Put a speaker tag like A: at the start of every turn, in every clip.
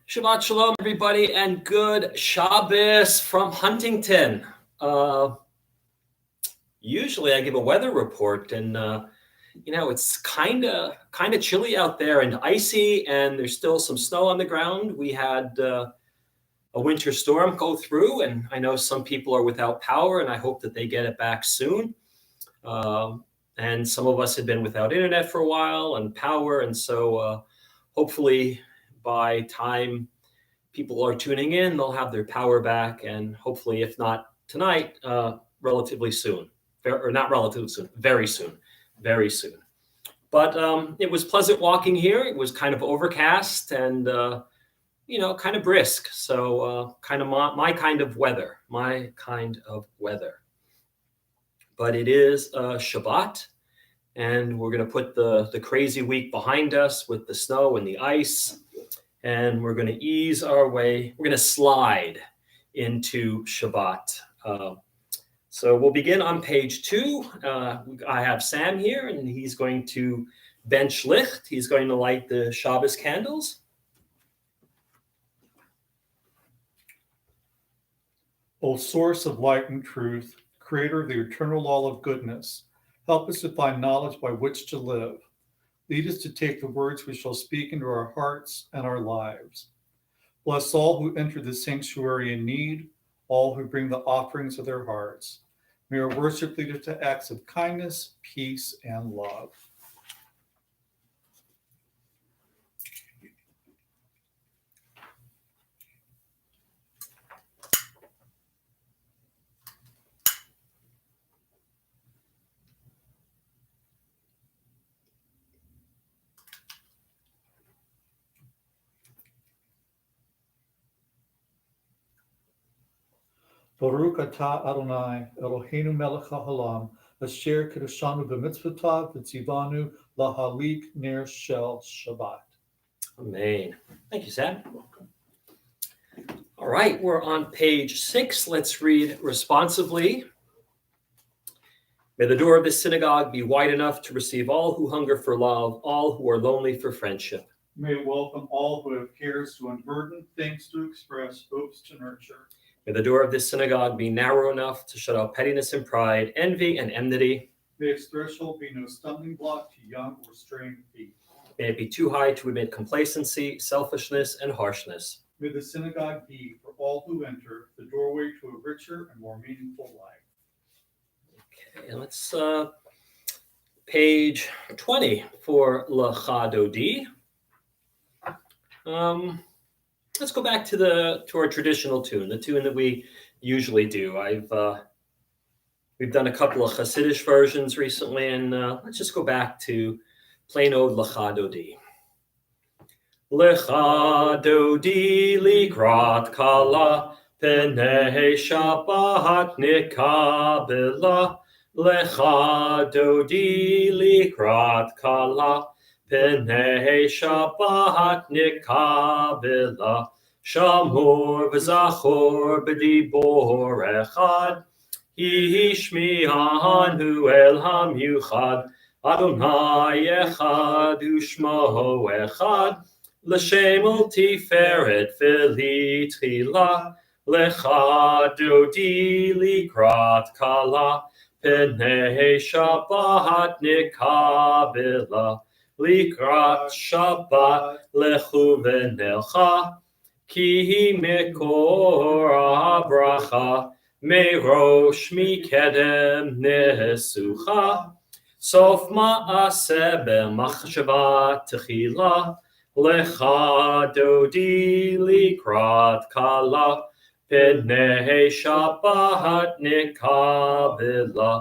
A: Shabbat Shalom, everybody, and good Shabbos from Huntington. Usually I give a weather report, and it's kind of chilly out there and icy, and there's still some snow on the ground. We had a winter storm go through, and I know some people are without power, and I hope that they get it back soon. And some of us had been without internet for a while and power, and so hopefully by time people are tuning in, they'll have their power back, and hopefully, if not tonight, relatively soon, or not relatively soon, very soon. But it was pleasant walking here. It was kind of overcast and kind of brisk. So kind of my kind of weather. But it is Shabbat, and we're going to put the crazy week behind us with the snow and the ice. And we're going to ease our way. We're going to slide into Shabbat. So we'll begin on page 2. I have Sam here, and he's going to bench licht. He's going to light the Shabbos candles.
B: O source of light and truth, creator of the eternal law of goodness, help us to find knowledge by which to live. Lead us to take the words we shall speak into our hearts and our lives. Bless all who enter the sanctuary in need, all who bring the offerings of their hearts. May our worship lead us to acts of kindness, peace, and love. Baruch atah Adonai, Eloheinu melech haolam, asher kiddushanu b'mitzvotav v'tzivanu lahalik ner shel Shabbat.
A: Amen. Thank you, Sam. Welcome. All right, we're on page 6. Let's read responsively. May the door of this synagogue be wide enough to receive all who hunger for love, all who are lonely for friendship.
B: May it welcome all who have cares to unburden, things to express, hopes to nurture.
A: May the door of this synagogue be narrow enough to shut out pettiness and pride, envy and enmity.
B: May its threshold be no stumbling block to young or straying feet.
A: May it be too high to admit complacency, selfishness, and harshness.
B: May the synagogue be, for all who enter, the doorway to a richer and more meaningful life.
A: Okay, and let's page 20 for Lecha Dodi. Let's go back to our traditional tune, the tune that we usually do. We've done a couple of Hasidic versions recently, and let's just go back to plain old Lecha Dodi. Lecha Dodi likrat kala, penei Shabbat nikabela. Lecha Dodi likrat kala, penei Shabbat nikabela. Shamor v'zachor b'dibor echad, Hishmi'anu el hamyuchad, Adonai echad u'shmo echad, L'shem tiferet v'li tchila, Lecha Dodi likrat kala, Penei Shabbat nikabela. Likrat Shabbat lechu v'nelcha, Ki mekor habracha, Merosh mikedem nesucha, Sof ma'aseh b'machshava techila, Lecha Dodi likrat kala, Penei Shabbat nikabela.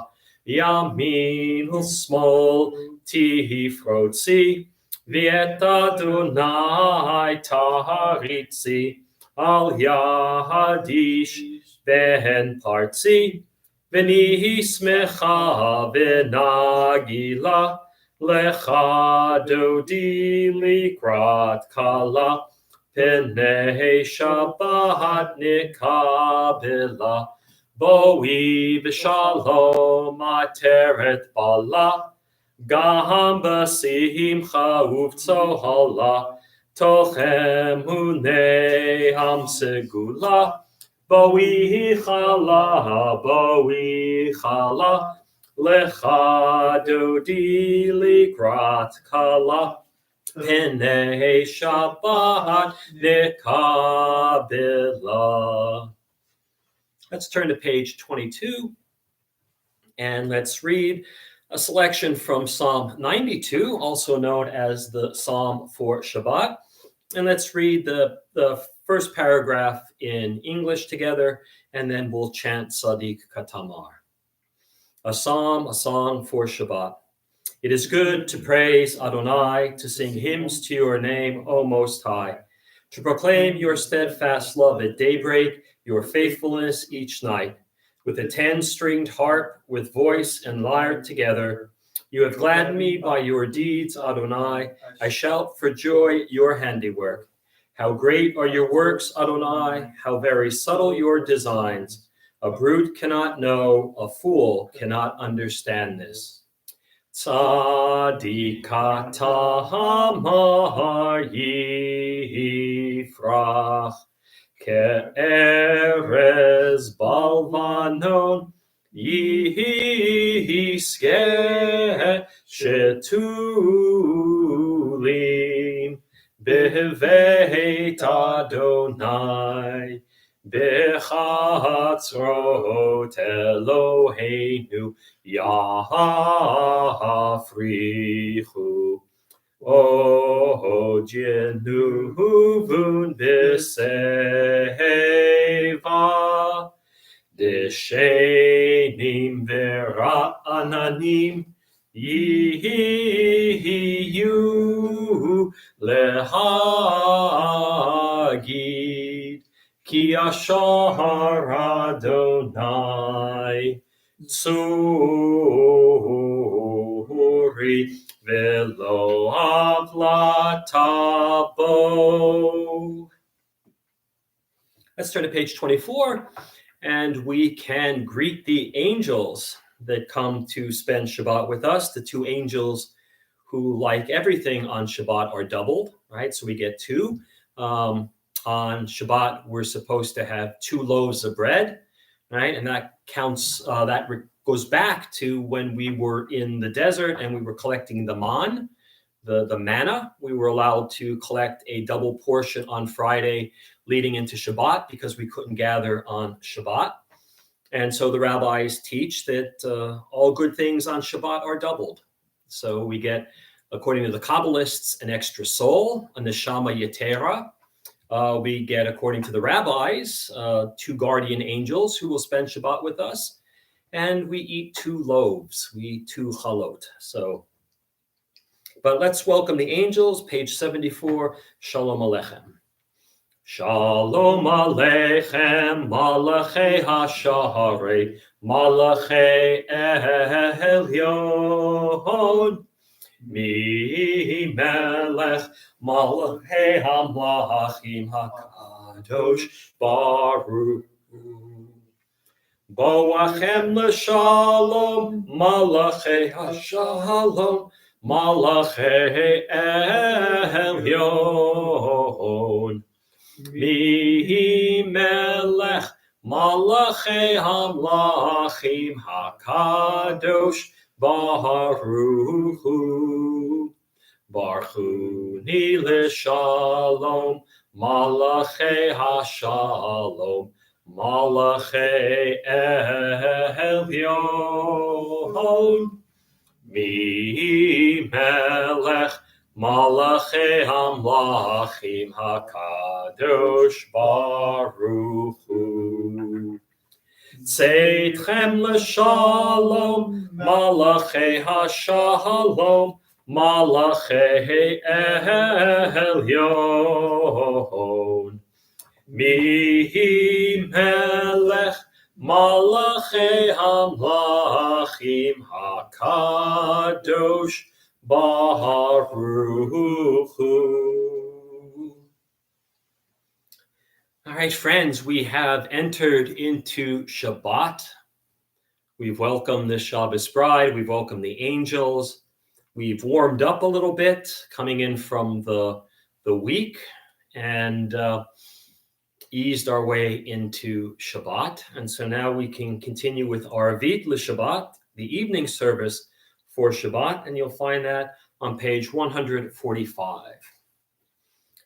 A: Yamin u'smol tifrotzi, V'et Adonai taharitzi, Al yahadish ben partzi, V'nihi smecha v'nagila, Lecha Dodi likrat kala, Penei Shabbat nikabela. Boi v'shalom ateret bala, Gam b'simcha uvtzohala, Tochem Hunei Ham Segula, Boi Chala, Lecha Dodi Likrat Kala, Penei Shabbat Nekabila. Let's turn to page 22 and let's read a selection from Psalm 92, also known as the Psalm for Shabbat. And let's read the first paragraph in English together, and then we'll chant Sadiq Katamar. A song for Shabbat. It is good to praise Adonai, to sing hymns to your name, O Most High, to proclaim your steadfast love at daybreak, your faithfulness each night. With a 10-stringed harp, with voice and lyre together, you have gladdened me by your deeds, Adonai. I shout for joy your handiwork. How great are your works, Adonai, how very subtle your designs. A brute cannot know, a fool cannot understand this. Tzadika tamar yifrach, ke'erez balvanon yiske shetulim beveit Adonai bechatzrot Eloheinu yafrichu. O Jenuvun b'seva deshenim vera'ananim yihiyu lehagid ki ashar Adonai tzuri velo avlatabo. Let's turn to page 24, and we can greet the angels that come to spend Shabbat with us. The two angels who, like everything on Shabbat, are doubled, right? So we get two. On Shabbat, we're supposed to have 2 loaves of bread, right? And that counts, goes back to when we were in the desert and we were collecting the manna. We were allowed to collect a double portion on Friday leading into Shabbat because we couldn't gather on Shabbat. And so the rabbis teach that all good things on Shabbat are doubled. So we get, according to the Kabbalists, an extra soul, a neshama yetera. We get, according to the rabbis, 2 guardian angels who will spend Shabbat with us. And we eat 2 loaves. We eat 2 chalot. But let's welcome the angels. Page 74, Shalom Aleichem. Shalom Aleichem, Malachei HaShaharei, Malachei Elyon. Mi melech malachei hamlachim hakadosh baruch. Boachem l'shalom malachei hashalom malachei elyon. Mi melech malachei hamlachim hakadosh baruch. Barchuni l'shalom malachei hashalom malachei elyon. Mi melech malachei hamlachim hakadosh baruch. Tzeitchem l'shalom malachei hashalom malachei elyon. Mi melech malachei hamlachim hakadosh baruch. All right, friends, we have entered into Shabbat. We've welcomed the Shabbos bride. We've welcomed the angels. We've warmed up a little bit, coming in from the the week and eased our way into Shabbat. And so now we can continue with Arvit l'Shabbat, the evening service for Shabbat, and you'll find that on page 145.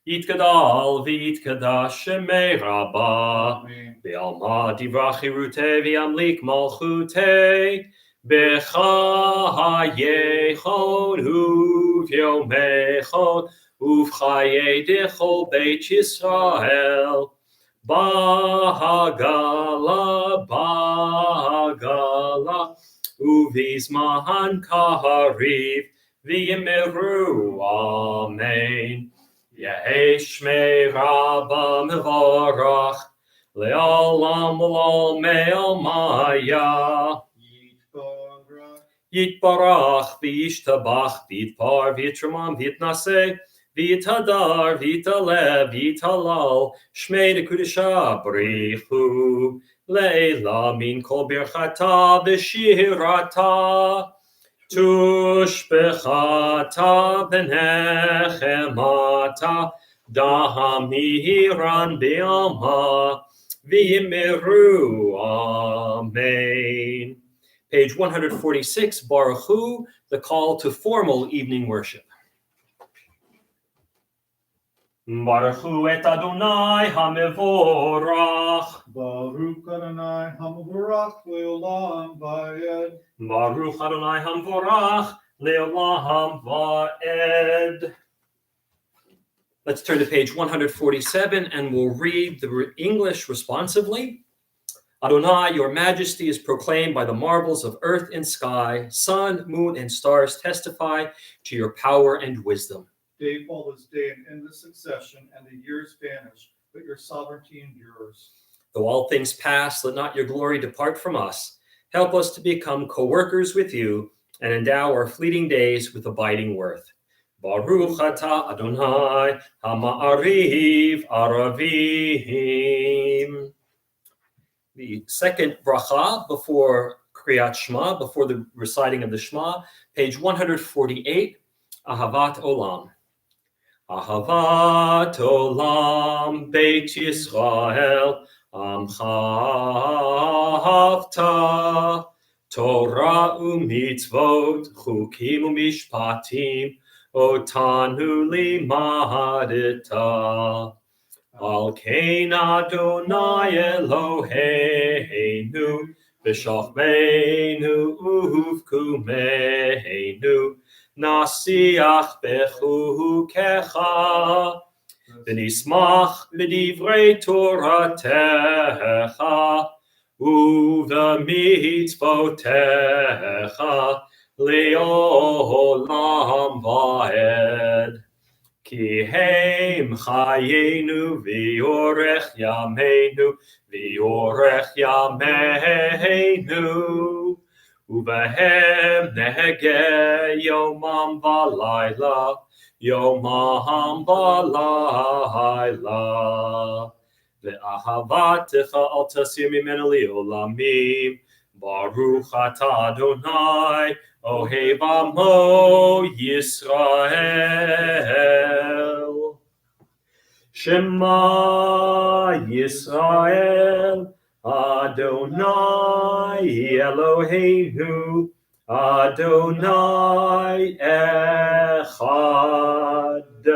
A: Yitgadal v'yitgadash shemei Rabbah v'alma divrach chirutei v'yamlik malchutei b'chayechon u'v'yomechon u'v'chayei dechol beit Yisrael Bahagala uvizmahan kahariv v'yimeru amen. Yehi shmei Rabbah mevarach le'olam v'lo maya. Yitbarach v'yishtabach v'yitpar v'yitramam v'yitnaseh v'yitadar v'yitalev v'yitalal shmei dekudesha brichu le'ela min kol birchata v'shirata tushbechata v'nechemata dahamiran b'alma v'yimiru amen. Page 146, Baruch Hu, the call to formal evening worship. Baruch Hu et Adonai HaMevorach.
B: Baruch Adonai HaMevorach le'olam va'ed.
A: Baruch Adonai HaMevorach le'olam va'ed. Let's turn to page 147 and we'll read the English responsively. Adonai, your majesty is proclaimed by the marvels of earth and sky. Sun, moon, and stars testify to your power and wisdom.
B: Day follows day in endless succession, and the years vanish, but your sovereignty endures.
A: Though all things pass, let not your glory depart from us. Help us to become co-workers with you and endow our fleeting days with abiding worth. Baruch atah Adonai ha'ma'ariv aravim. The second bracha before Kriyat Shema, before the reciting of the Shema, page 148, Ahavat Olam. Ahavat Olam Beit Yisrael Amcha Ahavta Torah u'mitzvot Chukim u'mishpatim Otanu limadeta Al Kain Adonai Eloheinu B'shachmeinu uvkumeinu Nasiach bechukecha V'nismach b'divrei Toratecha Uv'mitzvotecha Le'olam va'ed Ki heim chayenu v'yorech yameinu uvehem nehege yomam v'layla ve'ahavatecha al tasir mimenu li'olamim Baruch atah Adonai Ohev Amo Yisrael. Shema Yisrael Adonai Eloheinu Adonai Echad.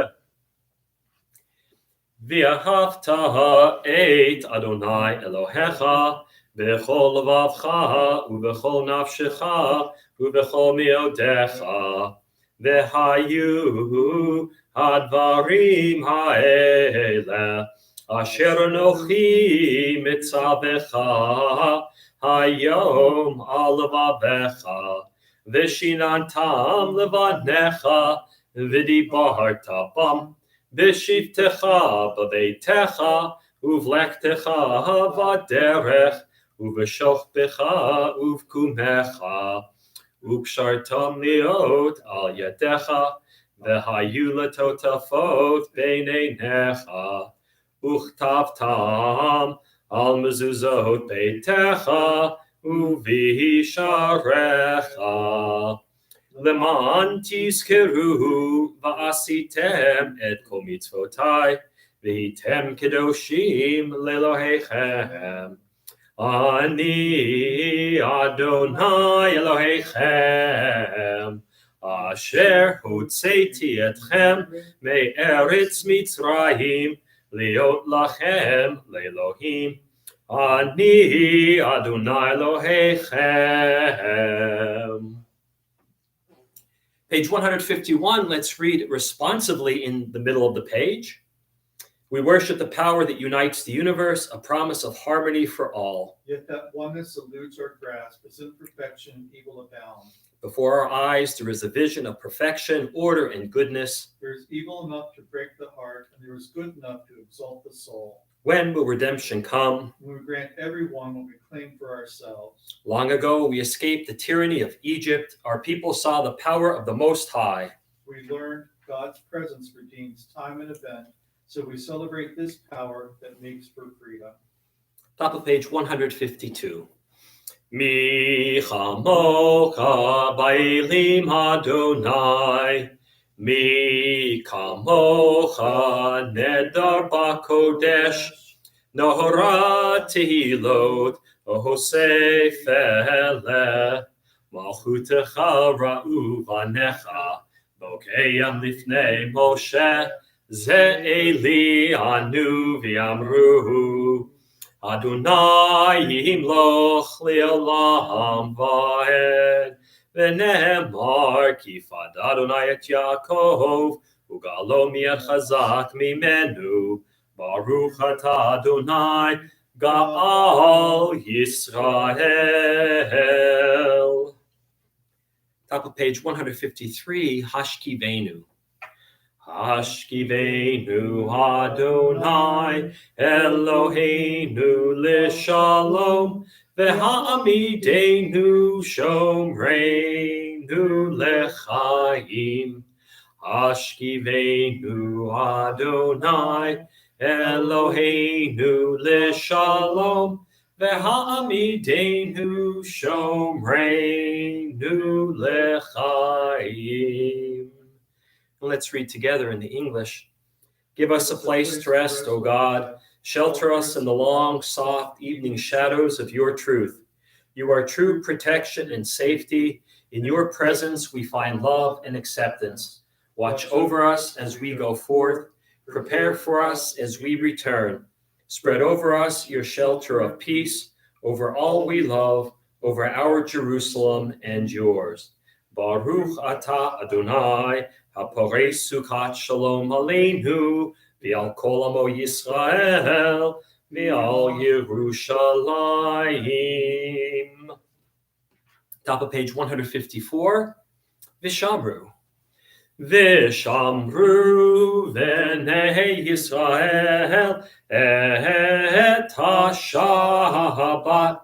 A: V'ahavta et Adonai Elohecha B'chol levavcha u'b'chol nafshecha u'b'chol miodecha v'hayu hadvarim ha'ele asher anochi mitzavecha hayom al levavecha v'shinantam levanecha v'dibarta bam v'shivtecha b'veitecha uvlektecha v'derech uv'shochbecha uvkumecha upshartam liot al yadecha v'hayu latotafot beineinecha uchtavtam al mezuzot beitecha uvisharecha למען תזכרו ועשיתם את כל מצוותיי, והייתם קדושים לאלוהיכם. אני אדוני אלוהיכם, אשר הוצאתי אתכם מארץ מצרים, להיות לכם לאלוהים. אני אדוני אלוהיכם. Page 151, let's read it responsively in the middle of the page. We worship the power that unites the universe, a promise of harmony for all.
B: Yet that oneness eludes our grasp, as imperfection, evil abound.
A: Before our eyes, there is a vision of perfection, order, and goodness.
B: There is evil enough to break the heart, and there is good enough to exalt the soul.
A: When will redemption come?
B: When we grant everyone what we claim for ourselves.
A: Long ago, we escaped the tyranny of Egypt. Our people saw the power of the Most High.
B: We learned God's presence redeems time and event, so we celebrate this power that makes for freedom.
A: Top of page 152. Mi chamocha ba'elim Adonai, mi kamocha nedar ba'kodesh, nohora tehilot, ohosei fele, malchutecha ra'u vanecha, bokeyam lifnei Moshe, ze eli anu v'amru, Adonai yimloch le'olam va'ed, v'nehemar kifad Adonai et Yaakov, ugalo mi'ed chazak mimenu, baruch atah Adonai, Ga'al Yisrael. Top of page 153, Hashkivenu. Hashkivenu Adonai Eloheinu l'shalom v'ha'amidenu shomreinu l'chaim. Hashkivenu Adonai Eloheinu l'shalom v'ha'amidenu shomreinu l'chaim. Let's read together in the English. Give us a place to rest, O God. Shelter us in the long, soft evening shadows of your truth. You are true protection and safety. In your presence we find love and acceptance. Watch over us as we go forth. Prepare for us as we return. Spread over us your shelter of peace, over all we love, over our Jerusalem and yours. Baruch atah Adonai, haporei sukat shalom aleinu, v'al kol amo Yisrael, v'al Yerushalayim. Top of page 154, Vishamru. Vishamru v'nei Yisrael et ha-Shabbat,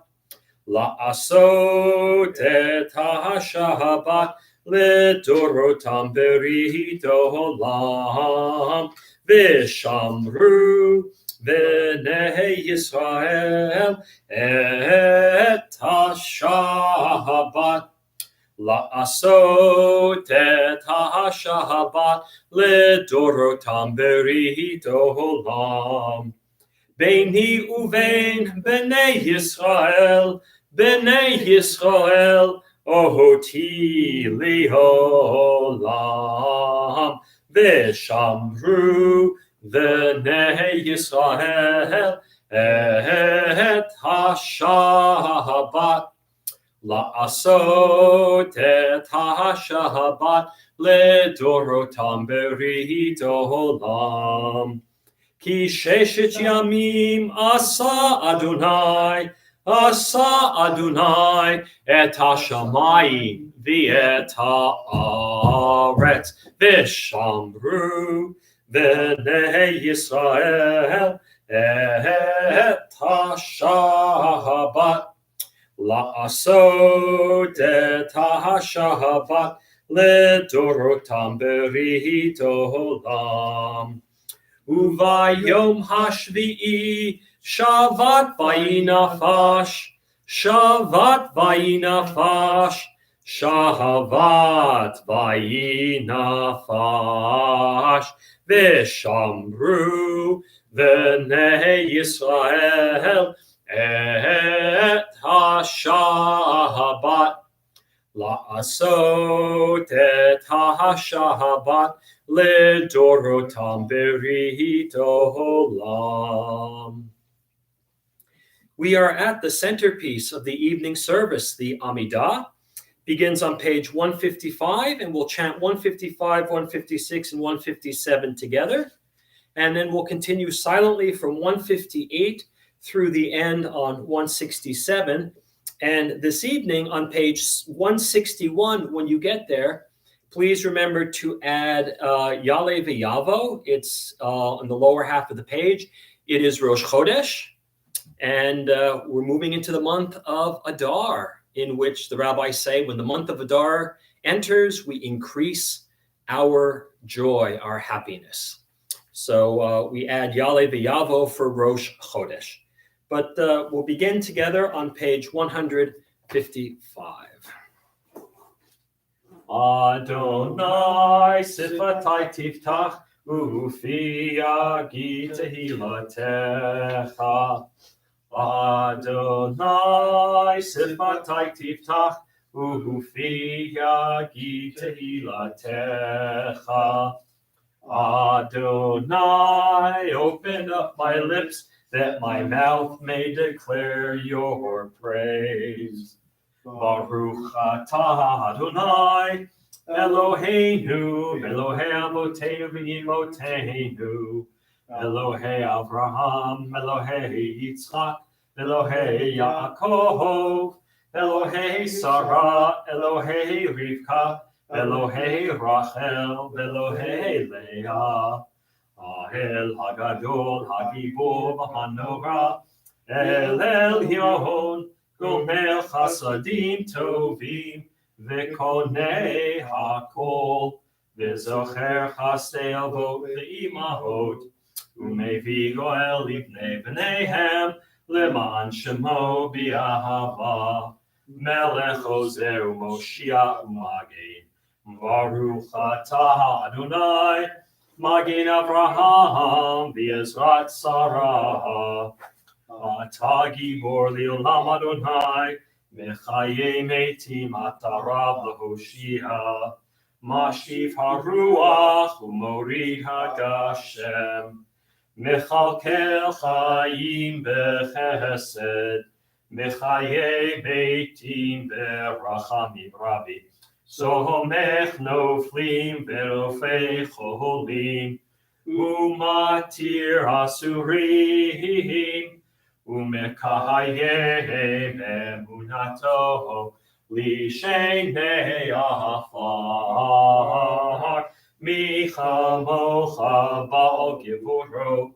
A: la'asot et ha-Shabbat, לדורותם ברית עולם, ושמרו בני ישראל את השבת, לעשות את השבת לדורותם ברית עולם. ביני ובין בני ישראל, אותי לעולם, ושמרו בני ישראל את השבת, לעשות את השבת לדורותם ברית עולם. כי ששת ימים עשה אדוני את השמיים ואת הארץ, ושמרו בני ישראל את השבת, לעשות את השבת לדורותם ברית עולם. וביום השביעי שבת ויהי נפש, Shahavat vayinafash v'shamru v'nei Yisrael et ha-shahabat la'asot et ha-shahabat ledorotam berit olam. We are at the centerpiece of the evening service, the Amidah. Begins on page 155, and we'll chant 155, 156, and 157 together. And then we'll continue silently from 158 through the end on 167. And this evening on page 161, when you get there, please remember to add Yale V'Yavo. It's on the lower half of the page. It is Rosh Chodesh, and we're moving into the month of Adar, in which the rabbis say when the month of Adar enters, we increase our joy, our happiness. So we add Yale V'Yavo for Rosh Chodesh. But we'll begin together on page 155. Adonai sifatai tiftach ufi yagi tehilatecha. Adonai sifatai tiftach ufi yagi tehilatecha. Adonai, open up my lips that my mouth may declare your praise. Baruch atah Adonai, Eloheinu, Elohei Avotenu v'Imotenu, Elohei Avraham, Elohei Yitzchak, Elohei Yaakov, Elohei Sarah, Elohei Rivka, Elohei Rachel, Elohei Leah, Ahel Hagadol, Hagibor, Hanora, El Elyon, Gomer Chasadim Tovim, V'konei Hakol, V'zocher Chasdei Avot V'imahot, Umevi Goel Ibnei B'neihem, Leman Shemo B'Ahava, Melech Ozer U'Moshiach U'Magen, Baruch atah Adonai, Magen Avraham, V'Ezrat Sarah, Atah Gibor Le'olam Adonai, Mechayei Metim Atarav L'Hoshia, Mashif HaRuach U'Morid HaGashem, Mechalkel Chaim B'Chesed, Mechayei Metim B'Rachamim Rabbi, Somech Noflim V'Rofei Cholim, Umatir Asurim, Umekahayeh Bemunato, Lishenei Afar, Michamocha Baal Givuro,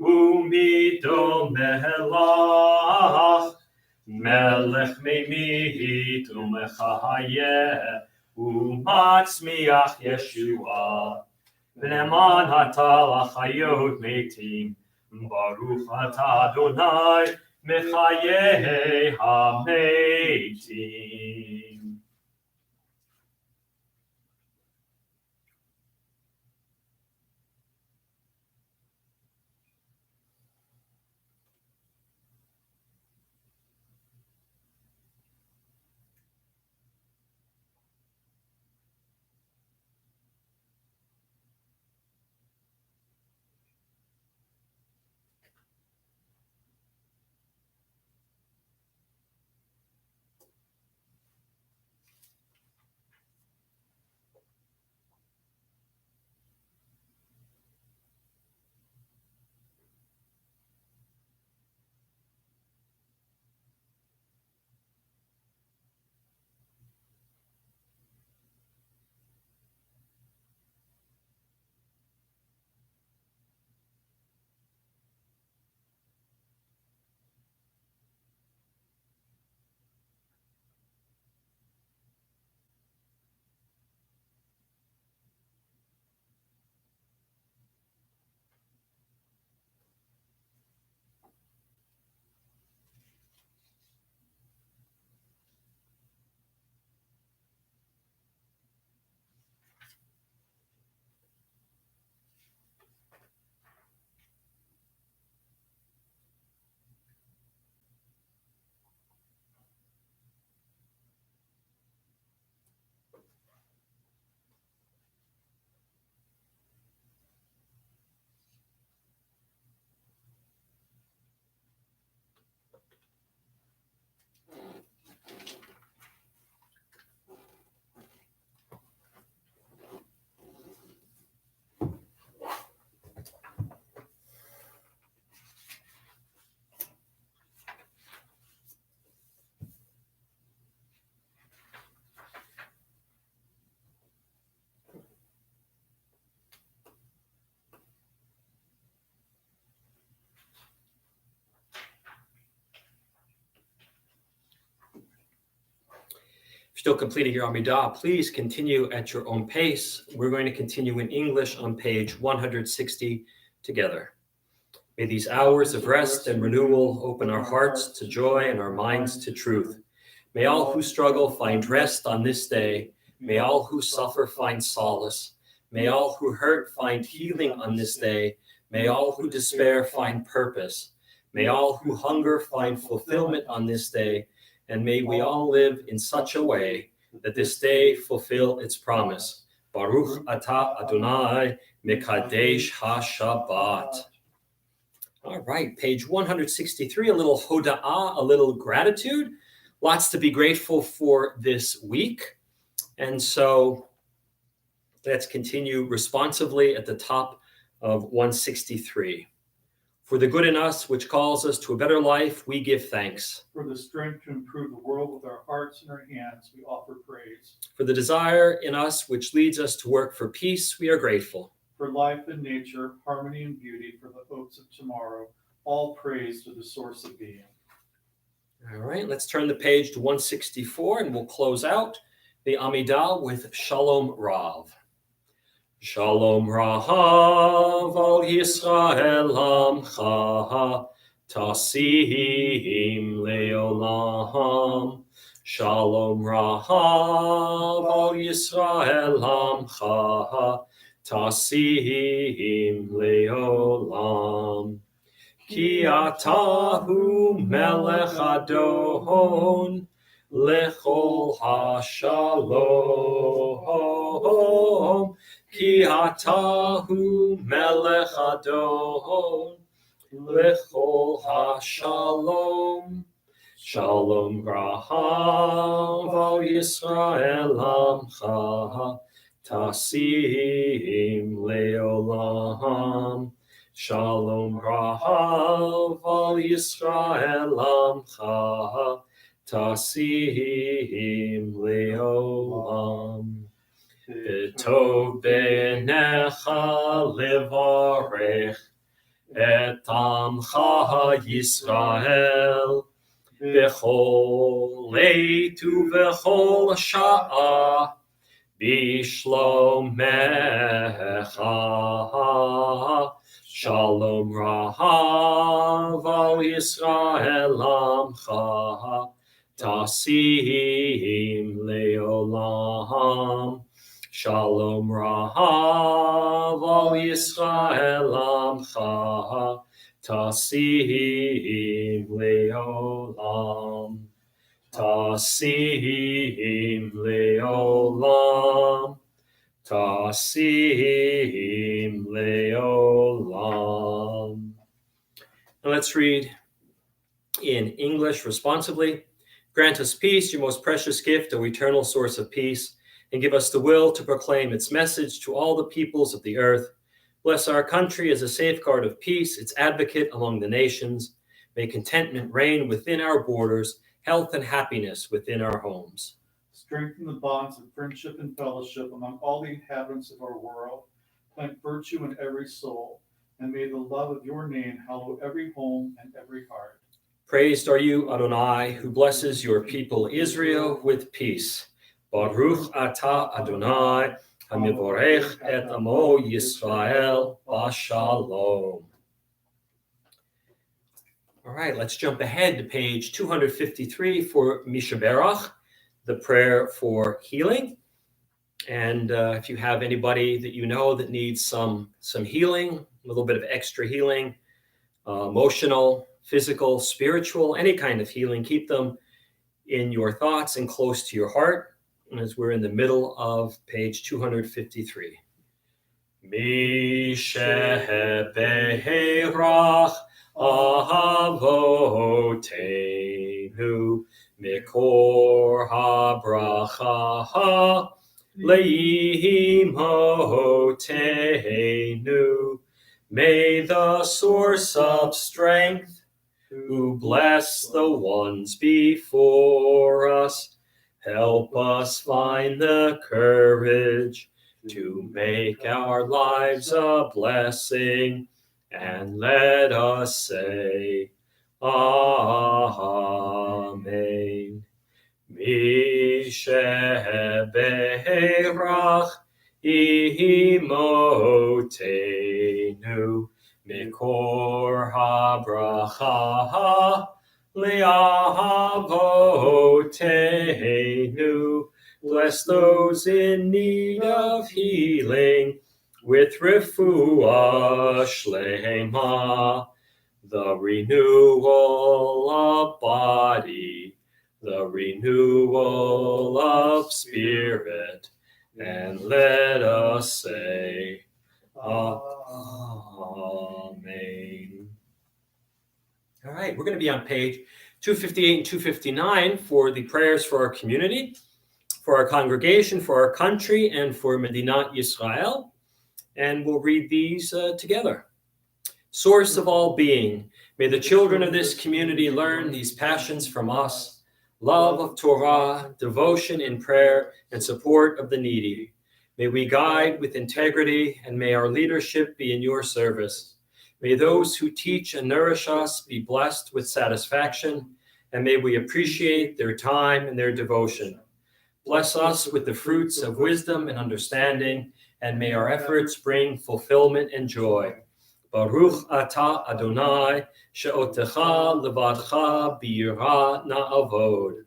A: Umidol Melach, Melech Meimit Umechahayeh, Umatzmiach Yeshua, V'neman Atal Achayot Metim, Baruch atah Adonai, Mechayei HaMetim. still completing your Amidah, please continue at your own pace. We're going to continue in English on page 160 together. May these hours of rest and renewal open our hearts to joy and our minds to truth. May all who struggle find rest on this day. May all who suffer find solace. May all who hurt find healing on this day. May all who despair find purpose. May all who hunger find fulfillment on this day. And may we all live in such a way that this day fulfill its promise. Baruch atah Adonai mekadesh ha-Shabbat. All right, page 163, a little hoda'ah, a little gratitude. Lots to be grateful for this week. And so let's continue responsively at the top of 163. For the good in us, which calls us to a better life, we give thanks.
B: For the strength to improve the world with our hearts and our hands, we offer praise.
A: For the desire in us, which leads us to work for peace, we are grateful.
B: For life and nature, harmony and beauty, for the hopes of tomorrow, all praise to the source of being.
A: All right, let's turn the page to 164 and we'll close out the Amidah with Shalom Rav. Shalom Rav al Yisrael Amcha Tasim Leolam. Shalom Rav al Yisrael Amcha Tasim Leolam. Ki atahu melech adon lechol hashalom. Ki atahu melech adon lechol hashalom. Shalom rahav al Yisrael amcha tasim leolam. Shalom rahav al Yisrael amcha tasim leolam. B'tov b'necha levarech et amcha Yisrael b'chol leit u'b'chol sha'a b'shlomecha. Shalom rahav al Yisrael amcha tasim leolam. Shalom rahav al Yisrael amcha tasim leolam. Tasim leolam. Tasim leolam. Now let's read in English responsibly. Grant us peace, your most precious gift, O eternal source of peace, and give us the will to proclaim its message to all the peoples of the earth. Bless our country as a safeguard of peace, its advocate among the nations. May contentment reign within our borders, health and happiness within our homes.
B: Strengthen the bonds of friendship and fellowship among all the inhabitants of our world. Plant virtue in every soul, and may the love of your name hallow every home and every heart.
A: Praised are you, Adonai, who blesses your people Israel with peace. Baruch atah Adonai, hamivorech et amo Yisrael b'shalom. All right, let's jump ahead to page 253 for Mishaberach, the prayer for healing. And if you have anybody that you know that needs some healing, a little bit of extra healing, emotional, physical, spiritual, any kind of healing, keep them in your thoughts and close to your heart, as we're in the middle of page 253. Mishebeherach Ahavotenu Mikor habracha leimotenu. May the source of strength, who bless the ones before us, help us find the courage to make our lives a blessing, and let us say, Amen. Misheberach imotenu mikor habracha le'avotenu. Bless those in need of healing with refuah shlema, the renewal of body, the renewal of spirit, and let us say, Amen. All right, we're going to be on page 258 and 259 for the prayers for our community, for our congregation, for our country, and for Medinat Yisrael. And we'll read these together. Source of all being, may the children of this community learn these passions from us: love of Torah, devotion in prayer, and support of the needy. May we guide with integrity, and may our leadership be in your service. May those who teach and nourish us be blessed with satisfaction, and may we appreciate their time and their devotion. Bless us with the fruits of wisdom and understanding, and may our efforts bring fulfillment and joy. Baruch atah Adonai, she'otecha levadcha b'yirah na'avod.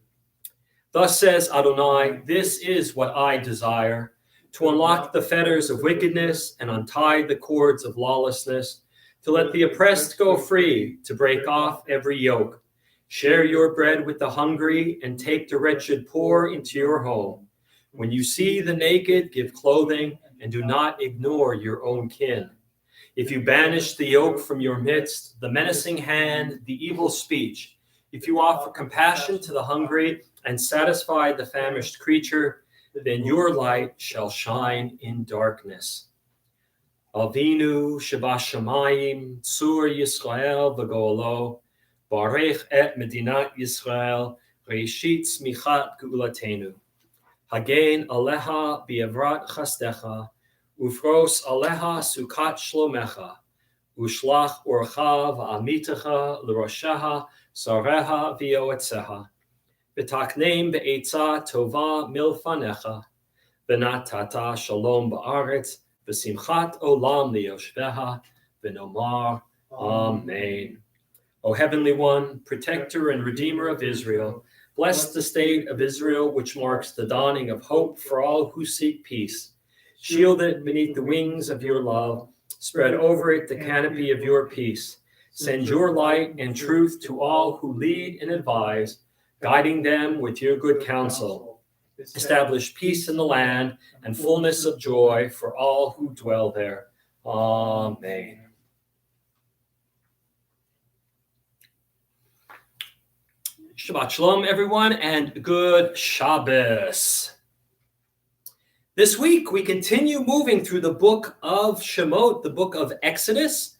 A: Thus says Adonai, this is what I desire, to unlock the fetters of wickedness and untie the cords of lawlessness, to let the oppressed go free, to break off every yoke. Share your bread with the hungry and take the wretched poor into your home. When you see the naked, give clothing, and do not ignore your own kin. If you banish the yoke from your midst, the menacing hand, the evil speech, if you offer compassion to the hungry and satisfy the famished creature, then your light shall shine in darkness. Avinu Shebashamayim, Tzur Yisrael v'Go'olo, Barech et Medinat Yisrael, Reishit Smichat Geulatenu. Hagen Aleha Bi'avrat Chasdecha, Ufros Aleha Sukat Shlomecha, Ushlach Orcha V'amitecha L'Rosheha, Sareha V'yoetzeha. V'takneim Be'etza Tova Milfanecha, V'natata Shalom Ba'aretz, V'simchat Olam Liyoshveha, V'nomar Amen. O Heavenly One, Protector and Redeemer of Israel, bless the state of Israel, which marks the dawning of hope for all who seek peace. Shield it beneath the wings of your love. Spread over it the canopy of your peace. Send your light and truth to all who lead and advise, guiding them with your good counsel. Establish peace in the land and fullness of joy for all who dwell there. Amen. Shabbat Shalom, everyone, and good Shabbos. This week, we continue moving through the book of Shemot, the book of Exodus.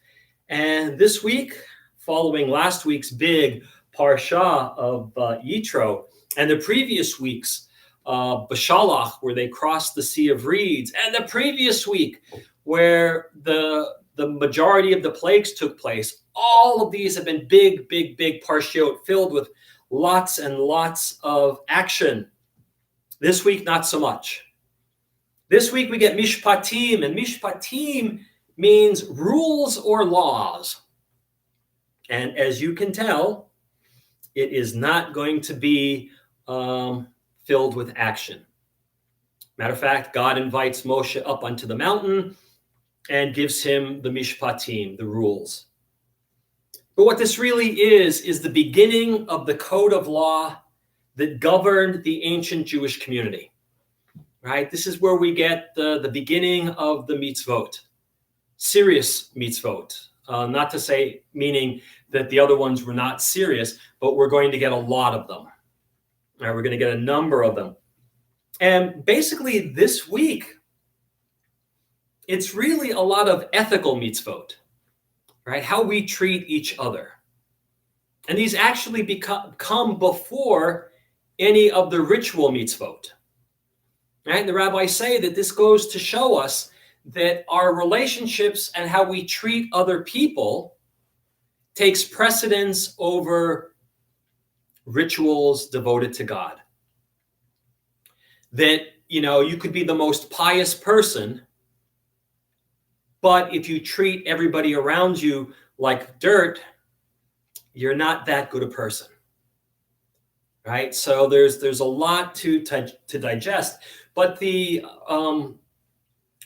A: And this week, following last week's big Parsha of Yitro, and the previous week's Bashalach, where they crossed the Sea of Reeds, and the previous week, where the majority of the plagues took place, all of these have been big Parshiot filled with lots and lots of action. This week, not so much. This week, we get Mishpatim, and Mishpatim means rules or laws. And as you can tell, it is not going to be filled with action. Matter of fact, God invites Moshe up onto the mountain and gives him the Mishpatim, the rules. But what this really is the beginning of the code of law that governed the ancient Jewish community, right? This is where we get the beginning of the mitzvot, serious mitzvot. Not to say meaning that the other ones were not serious, but we're going to get a lot of them. Right? We're going to get a number of them. And basically this week, it's really a lot of ethical mitzvot. Right? How we treat each other. And these actually come before any of the ritual mitzvot. Right? The rabbis say that this goes to show us that our relationships and how we treat other people takes precedence over rituals devoted to God. that, you could be the most pious person, but if you treat everybody around you like dirt, you're not that good a person, right? So there's a lot to digest, but the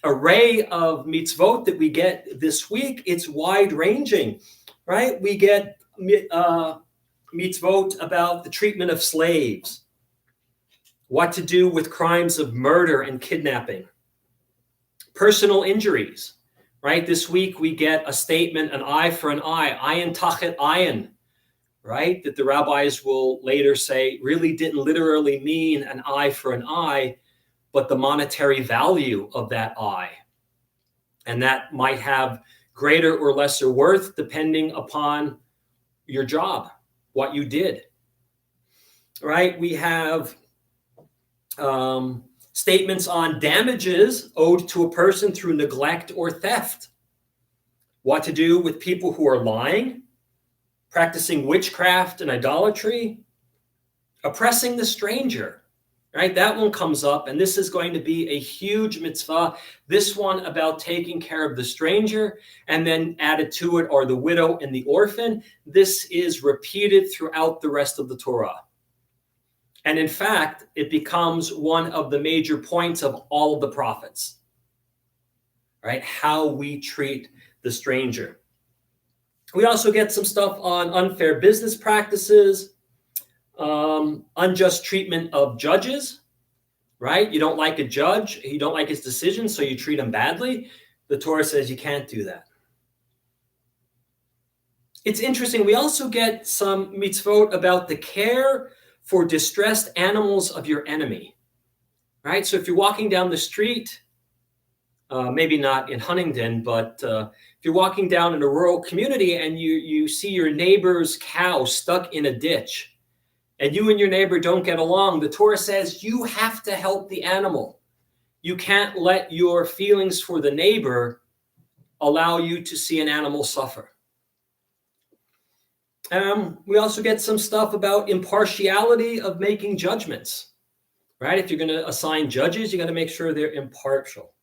A: array of mitzvot that we get this week, it's wide ranging, right? We get mitzvot about the treatment of slaves, what to do with crimes of murder and kidnapping, personal injuries, right? This week we get a statement, an eye for an eye, ayin tachet ayin, right? That the rabbis will later say really didn't literally mean an eye for an eye, but the monetary value of that eye. And that might have greater or lesser worth depending upon your job, what you did, right? We have statements on damages owed to a person through neglect or theft, what to do with people who are lying, practicing witchcraft and idolatry, oppressing the stranger, right? That one comes up, and this is going to be a huge mitzvah. This one about taking care of the stranger, and then added to it are the widow and the orphan. This is repeated throughout the rest of the Torah. And in fact, it becomes one of the major points of all of the prophets, right? How we treat the stranger. We also get some stuff on unfair business practices, unjust treatment of judges, right? You don't like a judge, you don't like his decision, so you treat him badly. The Torah says you can't do that. It's interesting. We also get some mitzvot about the care for distressed animals of your enemy, right? So if you're walking down the street, maybe not in Huntingdon, but if you're walking down in a rural community and you see your neighbor's cow stuck in a ditch and you and your neighbor don't get along, the Torah says you have to help the animal. You can't let your feelings for the neighbor allow you to see an animal suffer. We also get some stuff about impartiality of making judgments, right? If you're going to assign judges, you got to make sure they're impartial.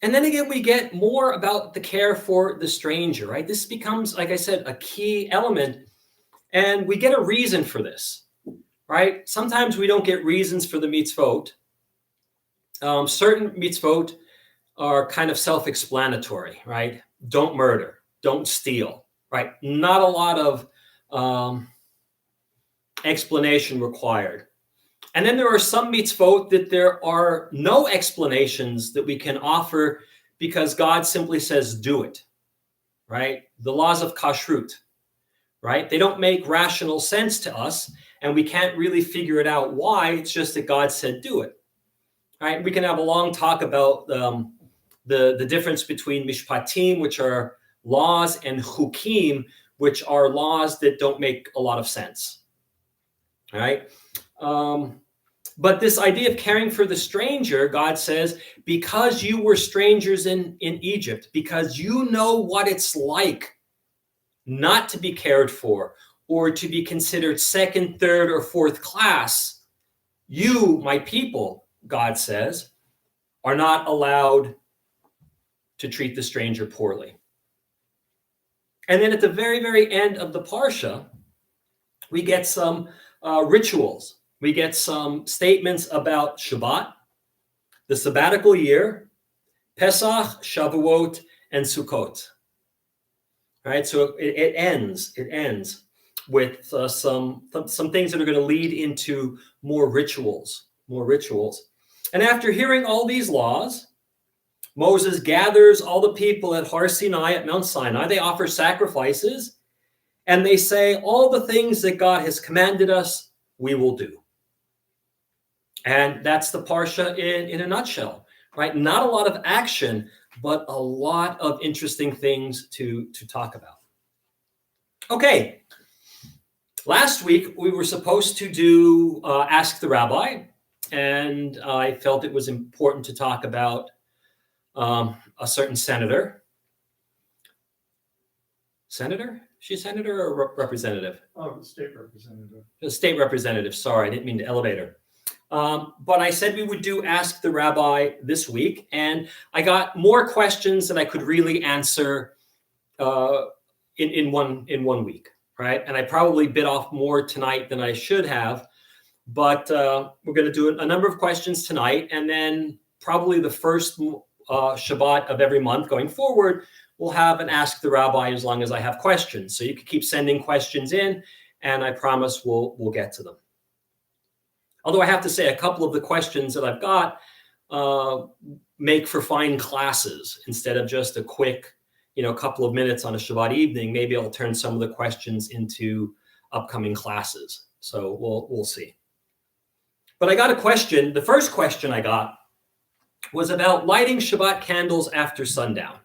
A: And then again, we get more about the care for the stranger, right? This becomes, like I said, a key element, and we get a reason for this, right? Sometimes we don't get reasons for the mitzvot. Certain mitzvot are kind of self-explanatory, right? Don't murder, don't steal. Right, not a lot of explanation required. And then there are some mitzvot that there are no explanations that we can offer because God simply says, do it, right? The laws of kashrut, right? They don't make rational sense to us, and we can't really figure it out why. It's just that God said, do it, right? We can have a long talk about the difference between mishpatim, which are laws, and chukim, which are laws that don't make a lot of sense, right? But this idea of caring for the stranger, God says, because you were strangers in Egypt, because you know what it's like not to be cared for or to be considered second, third, or fourth class, you, my people, God says, are not allowed to treat the stranger poorly. And then at the very, very end of the Parsha, we get some rituals. We get some statements about Shabbat, the sabbatical year, Pesach, Shavuot, and Sukkot. Right, so it ends with some things that are going to lead into more rituals. And after hearing all these laws, Moses gathers all the people at Har Sinai, at Mount Sinai. They offer sacrifices, and they say, all the things that God has commanded us, we will do. And that's the Parsha in a nutshell, right? Not a lot of action, but a lot of interesting things to talk about. Okay, last week we were supposed to do Ask the Rabbi, and I felt it was important to talk about a certain senator. Senator? She's senator or representative?
B: Oh, state representative.
A: A state representative. Sorry, I didn't mean to elevate her. But I said we would do Ask the Rabbi this week, and I got more questions than I could really answer in one week, right? And I probably bit off more tonight than I should have, but we're going to do a number of questions tonight, and then probably the first Shabbat of every month going forward, we'll have an Ask the Rabbi as long as I have questions. So you can keep sending questions in, and I promise we'll get to them. Although I have to say, a couple of the questions that I've got make for fine classes instead of just a quick, couple of minutes on a Shabbat evening. Maybe I'll turn some of the questions into upcoming classes. So we'll see. But I got a question. The first question I got was about lighting Shabbat candles after sundown,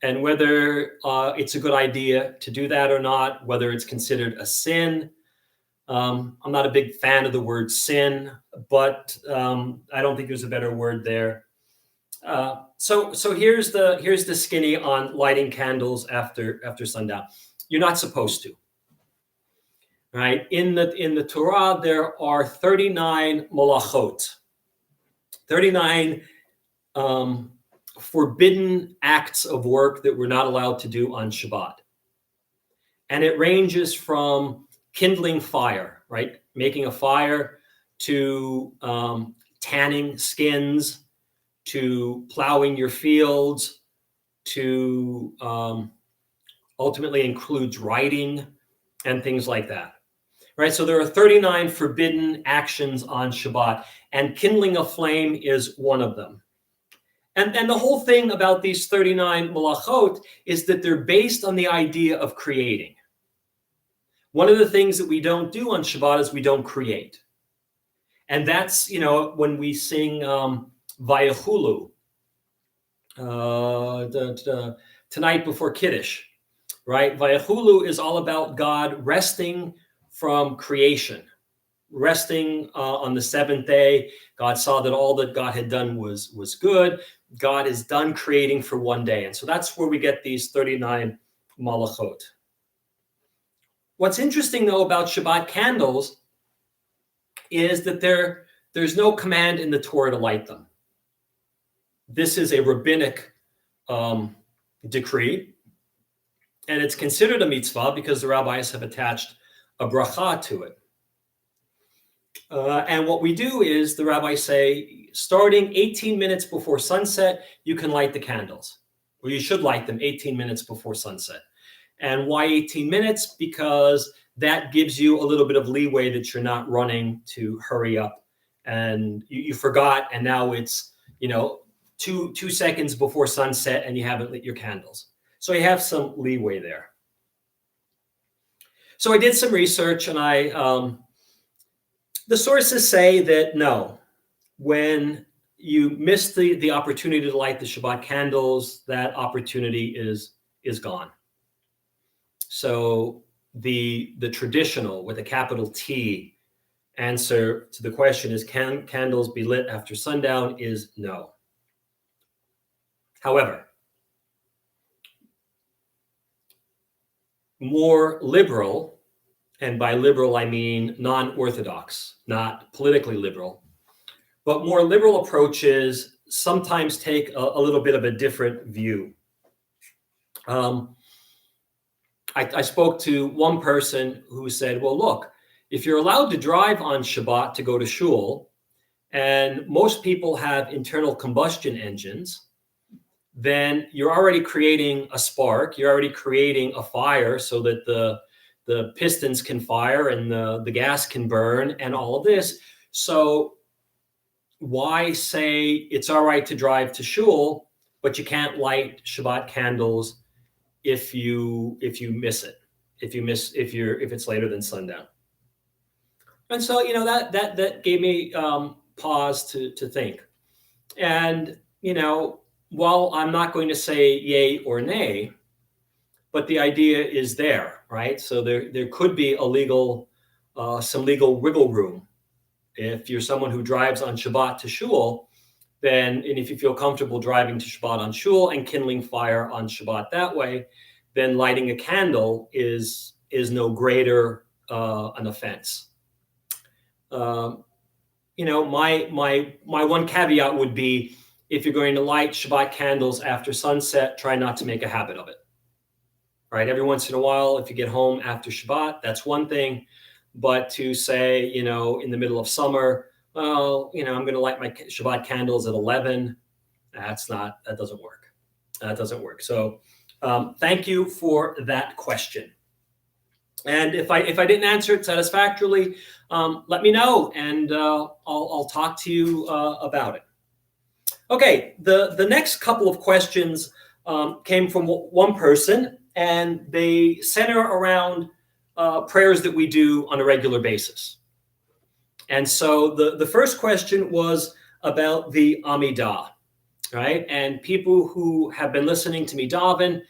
A: and whether it's a good idea to do that or not, whether it's considered a sin. I'm not a big fan of the word sin, but I don't think there's a better word there. So here's the skinny on lighting candles after sundown. You're not supposed to. Right? In the Torah, there are 39 malachot, 39 forbidden acts of work that we're not allowed to do on Shabbat. And it ranges from kindling fire, right? Making a fire, to tanning skins, to plowing your fields, to ultimately includes writing and things like that, right? So there are 39 forbidden actions on Shabbat, and kindling a flame is one of them. And the whole thing about these 39 malachot is that they're based on the idea of creating. One of the things that we don't do on Shabbat is we don't create. And that's, when we sing Vayachulu tonight before Kiddush, right? Vayachulu is all about God resting from creation, resting on the seventh day. God saw that all that God had done was good. God is done creating for one day. And so that's where we get these 39 malachot. What's interesting, though, about Shabbat candles is that there's no command in the Torah to light them. This is a rabbinic decree, and it's considered a mitzvah because the rabbis have attached a bracha to it. And what we do is the rabbis say, starting 18 minutes before sunset, you can light the candles, or you should light them 18 minutes before sunset. And why 18 minutes? Because that gives you a little bit of leeway that you're not running to hurry up and you forgot, and now it's 2 seconds before sunset and you haven't lit your candles. So you have some leeway there. So I did some research, and the sources say that no, when you miss the opportunity to light the Shabbat candles, that opportunity is gone. So the traditional, with a capital T, answer to the question is, can candles be lit after sundown, is no. However, more liberal, and by liberal I mean non-orthodox, not politically liberal, but more liberal approaches sometimes take a little bit of a different view. I spoke to one person who said, well, look, if you're allowed to drive on Shabbat to go to shul, and most people have internal combustion engines, then you're already creating a spark, you're already creating a fire so that the pistons can fire and the gas can burn and all of this. So why say it's all right to drive to shul, but you can't light Shabbat candles if you miss it, if it's later than sundown? And so that gave me pause to think. And while I'm not going to say yay or nay, but the idea is there, right? So there could be some legal wiggle room. If you're someone who drives on Shabbat to shul, and if you feel comfortable driving to Shabbat on shul and kindling fire on Shabbat that way, then lighting a candle is no greater an offense. my one caveat would be, if you're going to light Shabbat candles after sunset, try not to make a habit of it. Right? Every once in a while, if you get home after Shabbat, that's one thing. But to say, in the middle of summer, well, I'm going to light my Shabbat candles at 11, that doesn't work. That doesn't work. So thank you for that question. And if I didn't answer it satisfactorily, let me know, and I'll talk to you about it. Okay, the next couple of questions came from one person, and they center around prayers that we do on a regular basis. And so the first question was about the Amidah, right? And people who have been listening to me daven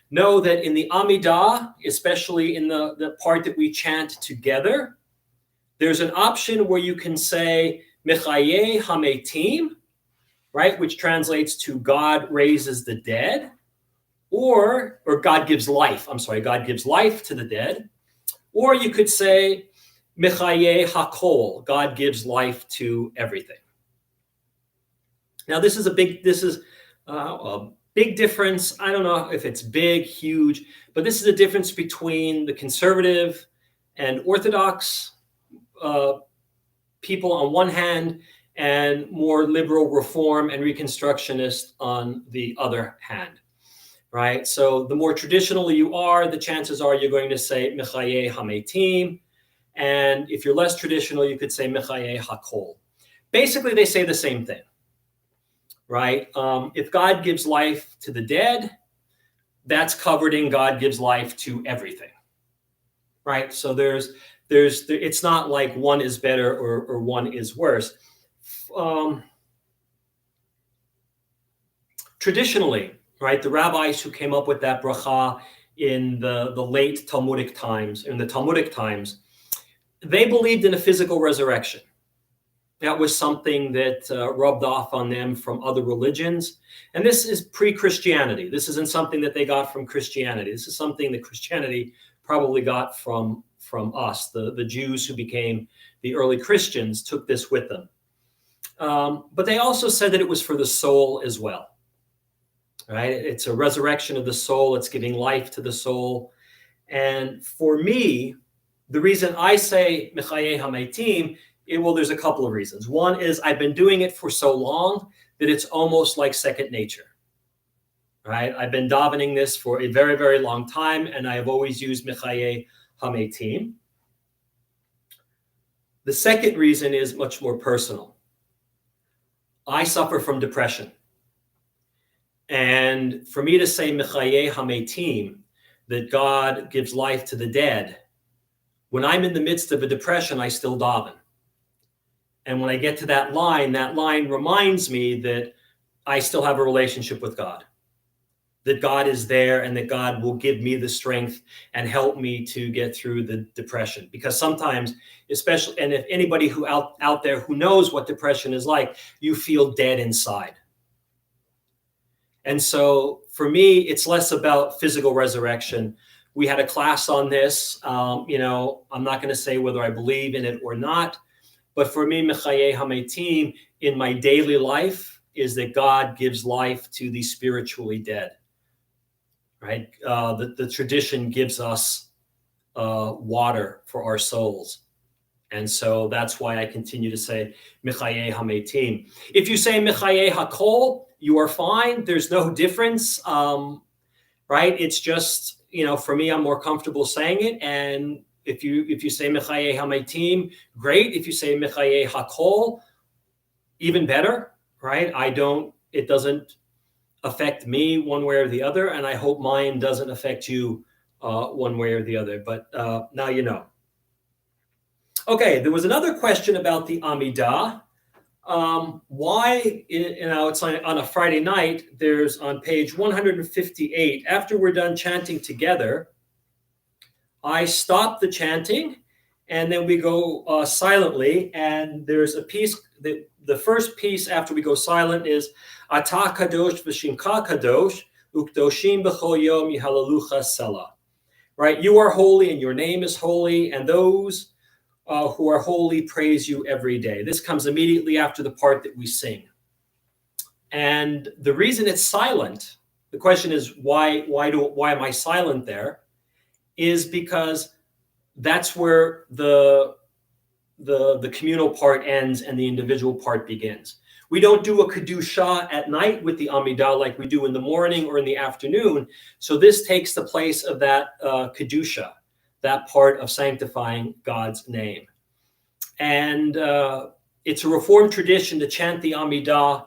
A: know that in the Amidah, especially in the part that we chant together, there's an option where you can say Mechaye Hametim, right, which translates to God raises the dead, or God gives life. I'm sorry, God gives life to the dead. Or you could say Mechaye Hakol, God gives life to everything. Now, this is a big difference. I don't know if it's big, huge, but this is a difference between the conservative and Orthodox people on one hand, and more liberal Reform and Reconstructionist on the other hand, right? So the more traditional you are, the chances are you're going to say Mechaye Hametim. And if you're less traditional, you could say Mechaye Hakol. Basically, they say the same thing, right? If God gives life to the dead, that's covered in God gives life to everything, right? So it's not like one is better or one is worse. Traditionally, right, the rabbis who came up with that bracha in the late Talmudic times, they believed in a physical resurrection. That was something that rubbed off on them from other religions. And this is pre-Christianity. This isn't something that they got from Christianity. This is something that Christianity probably got from us. The Jews who became the early Christians took this with them. But they also said that it was for the soul as well. Right? It's a resurrection of the soul. It's giving life to the soul. And for me, the reason I say Mechaye Hametim, there's a couple of reasons. One is I've been doing it for so long that it's almost like second nature. Right? I've been davening this for a very, very long time, and I have always used Mechaye Hametim. The second reason is much more personal. I suffer from depression. And for me to say Mechaye Hametim, that God gives life to the dead, when I'm in the midst of a depression, I still daven. And when I get to that line reminds me that I still have a relationship with God, that God is there and that God will give me the strength and help me to get through the depression. Because sometimes, especially, and if anybody who out there who knows what depression is like, you feel dead inside. And so for me, it's less about physical resurrection. We had a class on this. I'm not going to say whether I believe in it or not, but for me, Mechaye Hametim in my daily life is that God gives life to the spiritually dead, right? The tradition gives us water for our souls. And so that's why I continue to say Mechaye Hametim. If you say Mechaye Hakol, you are fine. There's no difference, right? It's just, for me, I'm more comfortable saying it. And if you say Mechaye Hametim, great. If you say Mechaye Hakol, even better, right? It doesn't affect me one way or the other. And I hope mine doesn't affect you one way or the other. But now you know. Okay, there was another question about the Amidah. Why, it's on a Friday night, there's on page 158, after we're done chanting together, I stop the chanting and then we go silently. And there's a piece, the first piece after we go silent is Ata Kadosh V'Shimcha Kadosh Ukdoshim B'chol Yom Yihalalucha Selah. Right? You are holy and your name is holy, and those who are holy, praise you every day. This comes immediately after the part that we sing. And the reason it's silent, the question is, why am I silent there? Is because that's where the communal part ends and the individual part begins. We don't do a Kedusha at night with the Amidah like we do in the morning or in the afternoon. So this takes the place of that Kedusha, that part of sanctifying God's name. And it's a Reformed tradition to chant the Amidah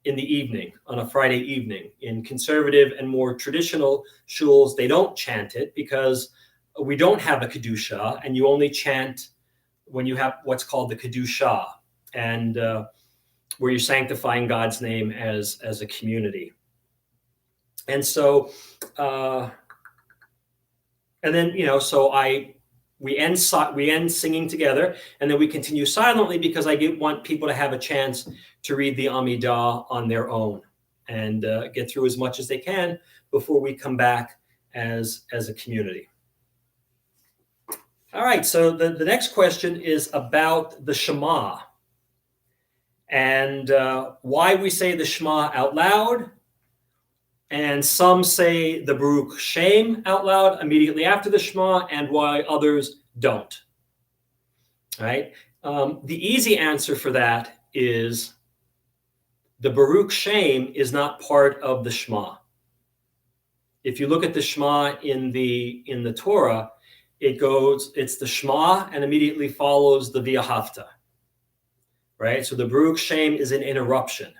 A: in the evening, on a Friday evening. In conservative and more traditional shuls, they don't chant it because we don't have a Kedusha, and you only chant when you have what's called the Kedusha, and where you're sanctifying God's name as a community. And so, and then, we end singing together, and then we continue silently because I want people to have a chance to read the Amidah on their own and get through as much as they can before we come back as a community. All right, so the next question is about the Shema and why we say the Shema out loud. And some say the Baruch Shem out loud immediately after the Shema, and why others don't. All right. The easy answer for that is the Baruch Shem is not part of the Shema. If you look at the Shema in the Torah, it's the Shema and immediately follows the V'ahavta. Right. So the Baruch Shem is an interruption.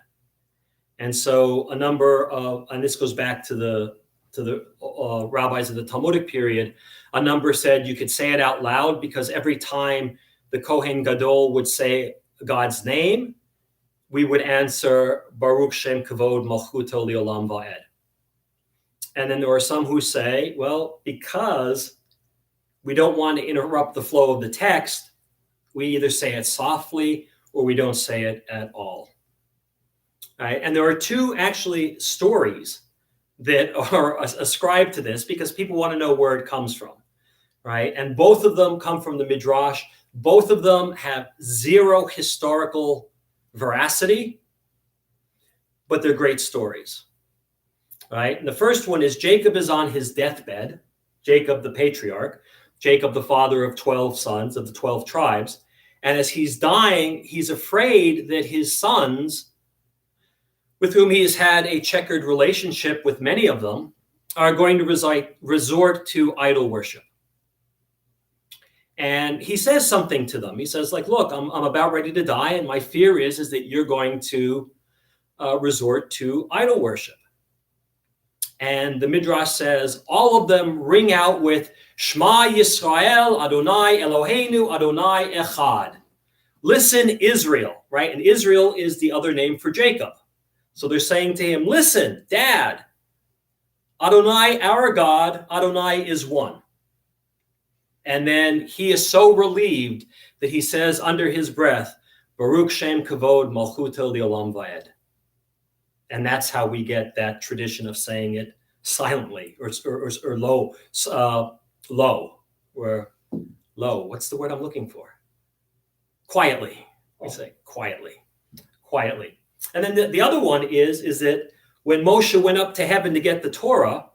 A: And so and this goes back to the rabbis of the Talmudic period, a number said you could say it out loud because every time the Kohen Gadol would say God's name, we would answer Baruch Shem Kavod Malchuto Leolam Va'ed. And then there are some who say, well, because we don't want to interrupt the flow of the text, we either say it softly or we don't say it at all. Right? And there are two actually stories that are ascribed to this because people want to know where it comes from, right? And both of them come from the Midrash. Both of them have zero historical veracity, but they're great stories, right? And the first one is Jacob is on his deathbed, Jacob the patriarch, Jacob the father of 12 sons of the 12 tribes. And as he's dying, he's afraid that his sons, with whom he has had a checkered relationship with many of them, are going to resort to idol worship. And he says something to them. He says, look, I'm about ready to die, and my fear is that you're going to resort to idol worship. And the Midrash says, all of them ring out with Shema Yisrael, Adonai Eloheinu, Adonai Echad. Listen, Israel, right? And Israel is the other name for Jacob. So they're saying to him, listen, Dad, Adonai, our God, Adonai is one. And then he is so relieved that he says under his breath, Baruch Shem Kavod Malchuto Leolam Va'ed. And that's how we get that tradition of saying it silently or low, or low. What's the word I'm looking for? Quietly. We say quietly. And then the other one is that when Moshe went up to heaven to get the Torah,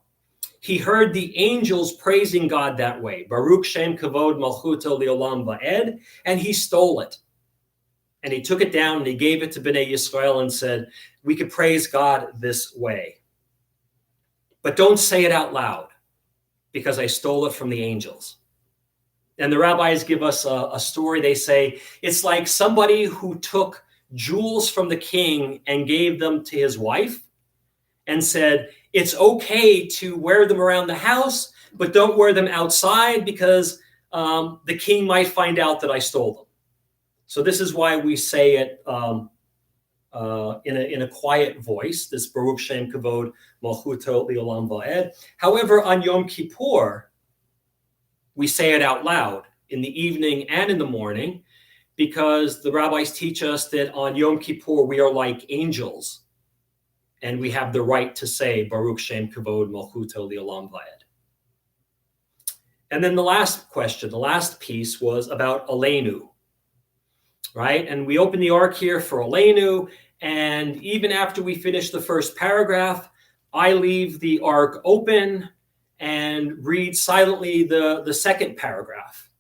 A: he heard the angels praising God that way. Baruch Shem Kavod Malchuto Leolam Va'ed, and he stole it. And he took it down and he gave it to Bnei Yisrael and said, we could praise God this way. But don't say it out loud because I stole it from the angels. And the rabbis give us a story. They say it's like somebody who took jewels from the king and gave them to his wife and said, it's okay to wear them around the house, but don't wear them outside because the king might find out that I stole them. So this is why we say it in a quiet voice, this Baruch Shem Kavod Malchuto Leolam Va'ed. However, on Yom Kippur, we say it out loud in the evening and in the morning, because the rabbis teach us that on Yom Kippur, we are like angels, and we have the right to say Baruch Shem Kavod Malchuto Leolam Va'ed. And then the last question, the last piece was about Aleinu, right? And we open the ark here for Aleinu. And even after we finish the first paragraph, I leave the ark open and read silently the second paragraph.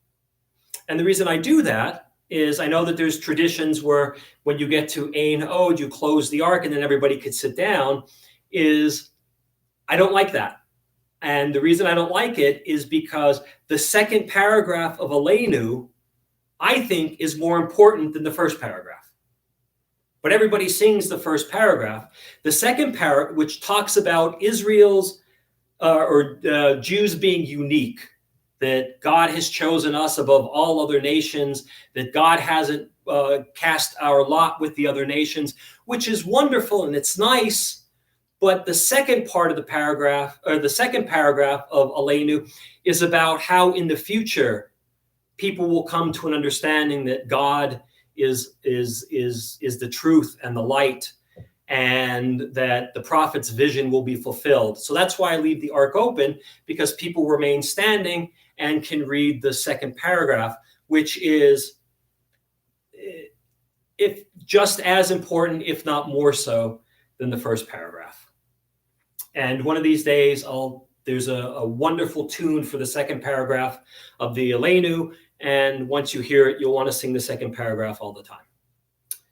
A: And the reason I do that is I know that there's traditions where when you get to Ein Od, you close the ark and then everybody could sit down. I don't like that. And the reason I don't like it is because the second paragraph of Aleinu, I think, is more important than the first paragraph. But everybody sings the first paragraph. The second paragraph, which talks about Israel's Jews being unique, that God has chosen us above all other nations, that God hasn't cast our lot with the other nations, which is wonderful and it's nice. But the second part of the paragraph, or the second paragraph of Aleinu, is about how in the future people will come to an understanding that God is the truth and the light, and that the prophet's vision will be fulfilled. So that's why I leave the ark open, because people remain standing and can read the second paragraph, which is if just as important, if not more so, than the first paragraph. And one of these days, there's a wonderful tune for the second paragraph of the Aleinu, and once you hear it, you'll want to sing the second paragraph all the time.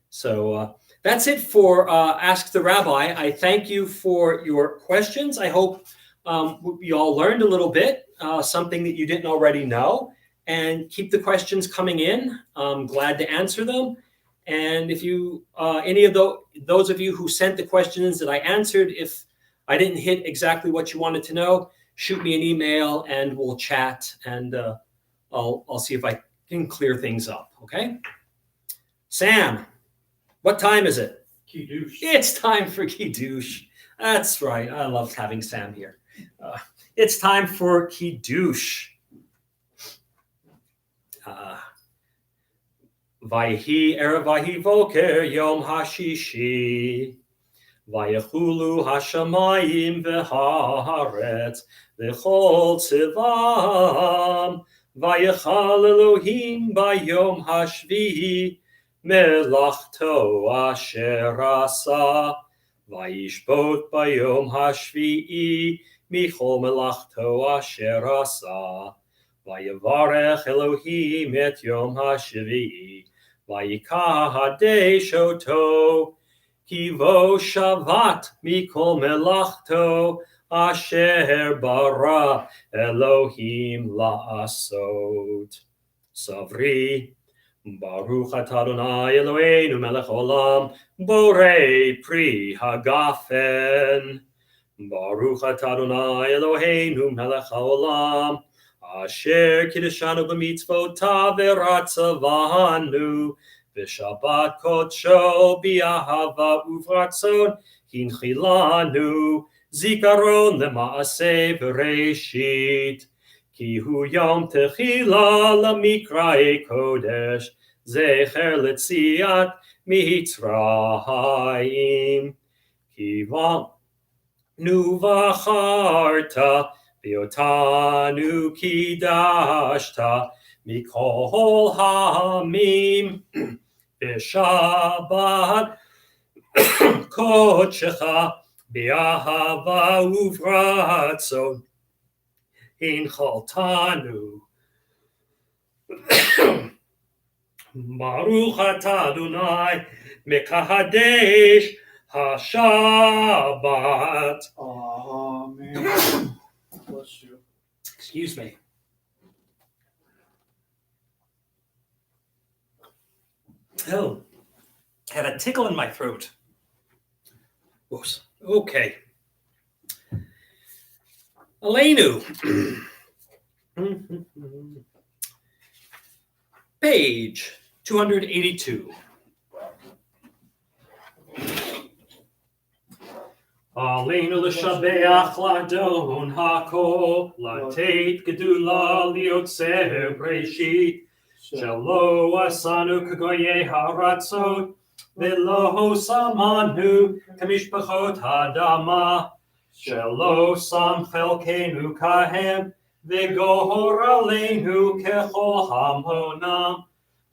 A: So that's it for Ask the Rabbi. I thank you for your questions. I hope you all learned a little bit, something that you didn't already know, and keep the questions coming in. I'm glad to answer them. And if you, any of those of you who sent the questions that I answered, if I didn't hit exactly what you wanted to know, shoot me an email and we'll chat, and I'll see if I can clear things up. Okay. Sam, what time is it?
B: Kiddush.
A: It's time for Kiddush. That's right. I love having Sam here. It's time for Kiddush. Vayhi Erev Vayhi Voker Yom Hashishi. Vayechulu hashamayim v'haaretz v'chol tzivam. Vayechal Elohim bayom hashvi'i melachto asher asa. Vayishbot bayom hashvi'i michol melachto asher asa. Vayevarech Elohim et yom hashvi'i. Vayikadesh oto. Kivo shavat mikol melachto asher bara Elohim la'asot. Savri, Baruch atah Adonai Eloheinu melech olam, borei pri hagafen. Baruch atah Adonai Eloheinu melech haolam, asher kiddushanu b'mitzvotav v'ratzavanu. V'shabbat kodsho bi'ahava uvratzon hinchilanu zikaron lema'aseh bereshit ki hu yom techila lamikra'e kodesh zecher letziat mitzrayim ki va'nu v'acharta v'otanu kidashta mikol ha'amim B'Shabbat kodshecha b'ahava uvratzon hinchaltanu. Baruch atah Adonai mekadesh haShabbat.
B: Amen. Bless you.
A: Excuse me. Oh, had a tickle in my throat. Whoops. Okay. Aleinu. Page 282. Aleinu l'shabeach l'adon hakol, l'teit gedula liotzer breshit. Shelo asanu kagoye haratzot, velo samanu kamishpachot hadama. Shelo sam chelkenu kahem, וגור עלינו ככל המונם,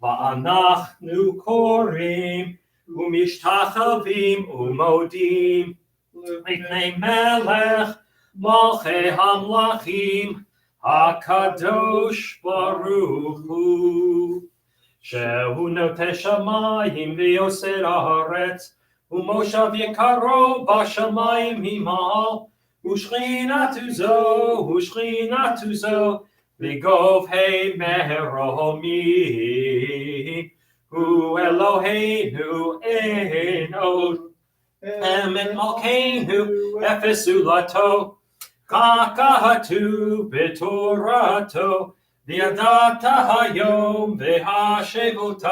A: ואנחנו קוראים ומשתחווים ומודים לפני מלך מלכי המלכים הקדוש ברוך הוא, שהוא נוטה שמיים ויוסר הארץ, ומושב יקרו בשמיים ממעל, ושכינתו זו בגובהי מרומי, הוא אלוהינו אין עוד, אמת מלכנו אפס זולתו, כך כתוב בתורתו, וידעת היום והשבת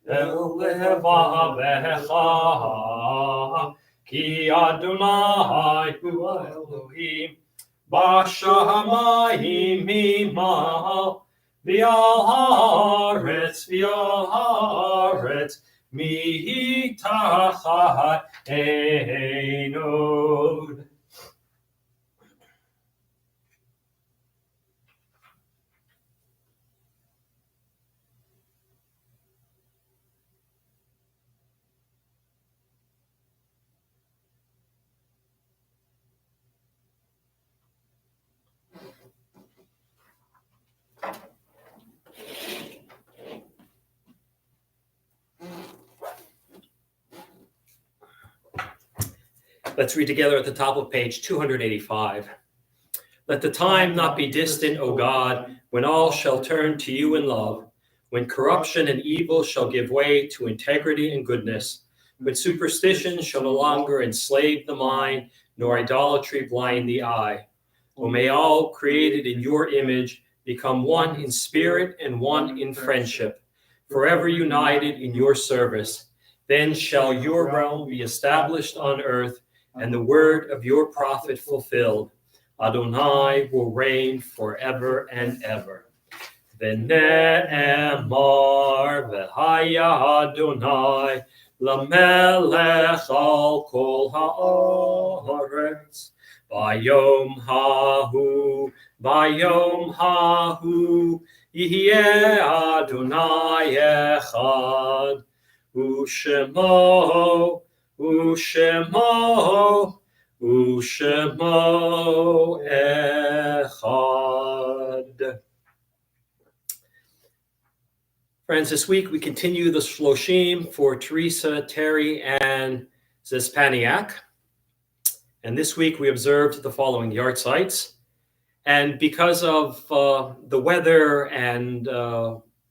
A: אל לבבך, כי אדוני הוא האלוהים בשמיים ממעל, ועל הארץ מתחת אין עוד. Let's read together at the top of page 285. Let the time not be distant, O God, when all shall turn to you in love, when corruption and evil shall give way to integrity and goodness, when superstition shall no longer enslave the mind, nor idolatry blind the eye. O may all created in your image become one in spirit and one in friendship, forever united in your service. Then shall your realm be established on earth, and the word of your prophet fulfilled. Adonai will reign forever and ever. V'ne'emar v'haya Adonai lamelech al kol ha'aretz. Bayom hahu yihyeh Adonai echad. Ushemo echad. Friends, this week we continue the Shloshim for Teresa, Terry, and Zespaniak. And this week we observed the following yahrzeits. And because of the weather and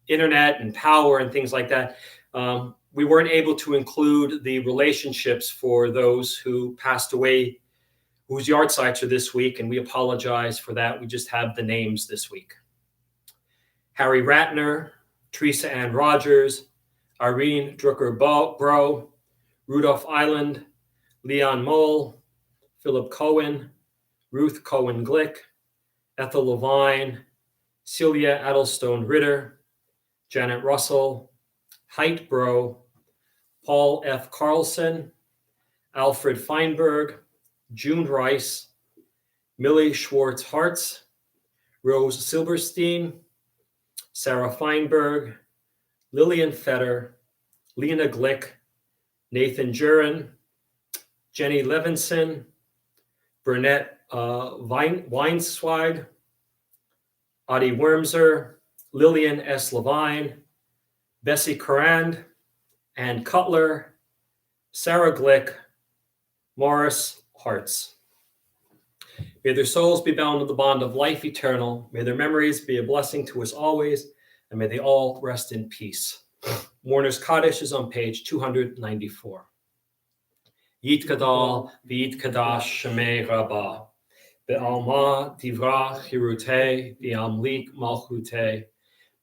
A: internet and power and things like that, we weren't able to include the relationships for those who passed away, whose yahrzeits are this week, and we apologize for that. We just have the names this week. Harry Ratner, Teresa Ann Rogers, Irene Drucker-Bro, Rudolph Island, Leon Moll, Philip Cohen, Ruth Cohen Glick, Ethel Levine, Celia Adelstone Ritter, Janet Russell, Height Bro, Paul F. Carlson, Alfred Feinberg, June Rice, Millie Schwartz Hartz, Rose Silberstein, Sarah Feinberg, Lillian Fetter, Lena Glick, Nathan Jurin, Jenny Levinson, Burnett Weinswag, Adi Wormser, Lillian S. Levine, Bessie Corrand, Ann Cutler, Sarah Glick, Morris Hartz. May their souls be bound in the bond of life eternal. May their memories be a blessing to us always, and may they all rest in peace. Mourner's Kaddish is on page 294. Yitkadal v'yitkadash shemei rabbah, be'alma divrach hirutei v'amlik malchutei,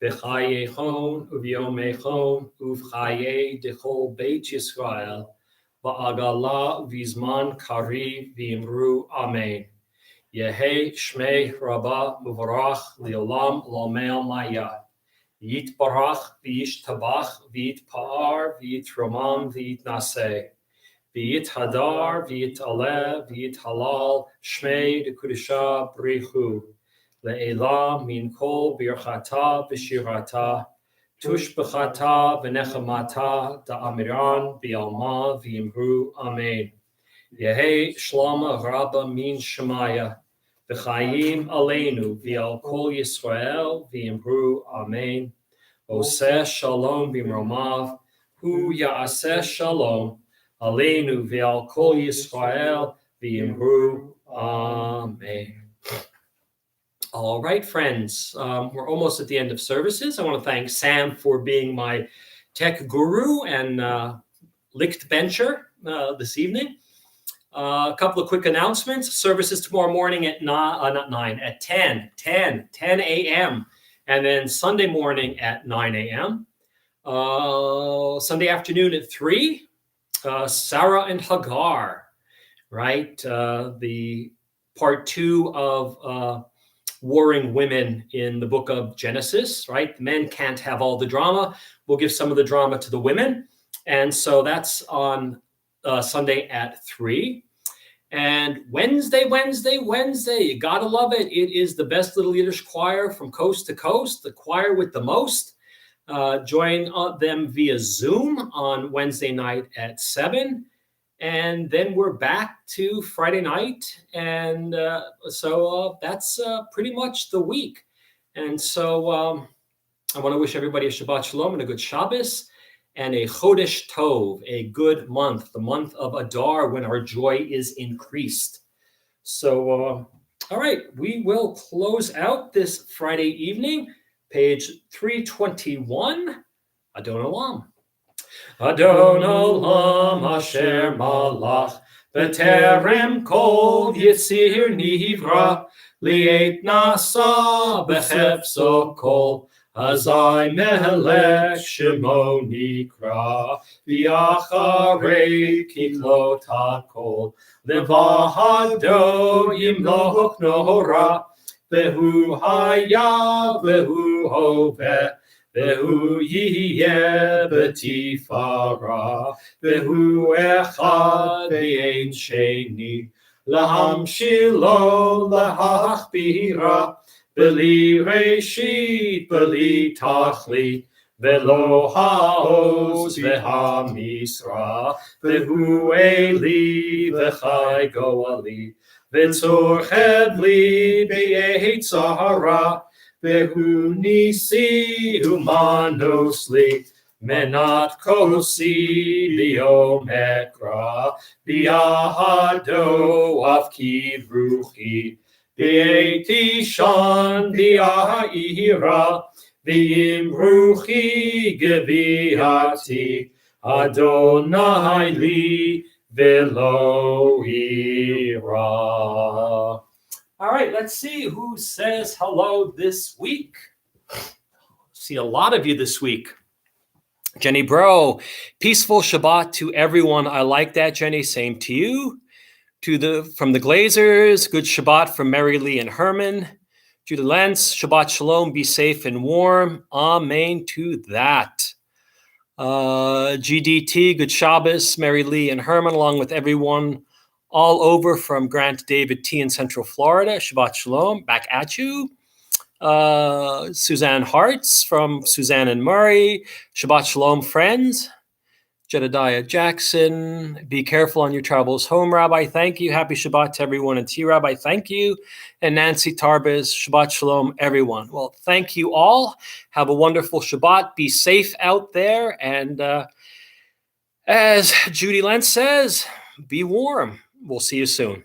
A: B'chayechon u'v'yomechon u'v'chaye dechol Beit Yisrael v'agala v'zman kariv v'imru Amen. Yehei shmei rabbah muvarach li'olam l'amel maya. Yitbarach v'yishtabach v'yitpa'ar v'yitromam v'yitnaseh. V'yithadar v'yitaleh v'yithalal shmei dekudisha brichu. Le'ela min kol birchata v'shirata, tushbechata v'nechamata da'amiran bi'alma v'imru amen. Yehi shlama rabba min shemaya, v'chayim aleinu v'al kol Yisrael v'imru amen. Oseh shalom b'mromav, hu ya'aseh shalom, aleinu v'al kol Yisrael v'imru amen. All right, friends, we're almost at the end of services. I want to thank Sam for being my tech guru and licht bencher this evening. A couple of quick announcements. Services tomorrow morning at 10 a.m. And then Sunday morning at 9 a.m. Sunday afternoon at 3, Sarah and Hagar, right? The part 2 of warring women in the book of Genesis, right? The men can't have all the drama. We'll give some of the drama to the women. And so that's on Sunday at 3. And Wednesday, you gotta love it. It is the best little Yiddish choir from coast to coast, the choir with the most. Join them via Zoom on Wednesday night at 7. And then we're back to Friday night. And so that's pretty much the week. And so I want to wish everybody a Shabbat Shalom and a good Shabbos and a Chodesh Tov, a good month, the month of Adar, when our joy is increased. So, all right, we will close out this Friday evening, page 321, Adon Olam. Adon Olam Asher Malach B'terem Kol Yitzir Nivra Li'et Nasa B'chefso Kol Azai Melech Shemo Nikra V'acharei Kitlot HaKol Levahado Yimloch Nora V'hu Haya V'hu Hoveh Vehu yiyeh b'tifara, vehu echad v'ein sheni, lahamshilo lahachbira, b'li reshit, b'li tachlit, v'lo ha'oz v'ha'misra, vehu eli v'chai goali, v'tzor chedli b'yeit zahara, Vehu nisi humanosli, menat kosi biomekra, biahado afki bruchi, bieti shan biaira, biimruchi geviati, Adonai li velo ira. All right, let's see who says hello this week. See a lot of you this week. Jenny Bro, peaceful Shabbat to everyone. I like that, Jenny. Same to you. From the Glazers, good Shabbat from Mary Lee and Herman. Judah Lentz, Shabbat Shalom, be safe and warm. Amen to that. GDT, good Shabbos, Mary Lee and Herman, along with everyone all over from Grant David T in Central Florida. Shabbat Shalom, back at you. Suzanne Hartz from Suzanne and Murray. Shabbat Shalom, friends. Jedediah Jackson, be careful on your travels home, Rabbi. Thank you. Happy Shabbat to everyone. And T, Rabbi, thank you. And Nancy Tarbez, Shabbat Shalom, everyone. Well, thank you all. Have a wonderful Shabbat. Be safe out there. And as Judy Lentz says, be warm. We'll see you soon.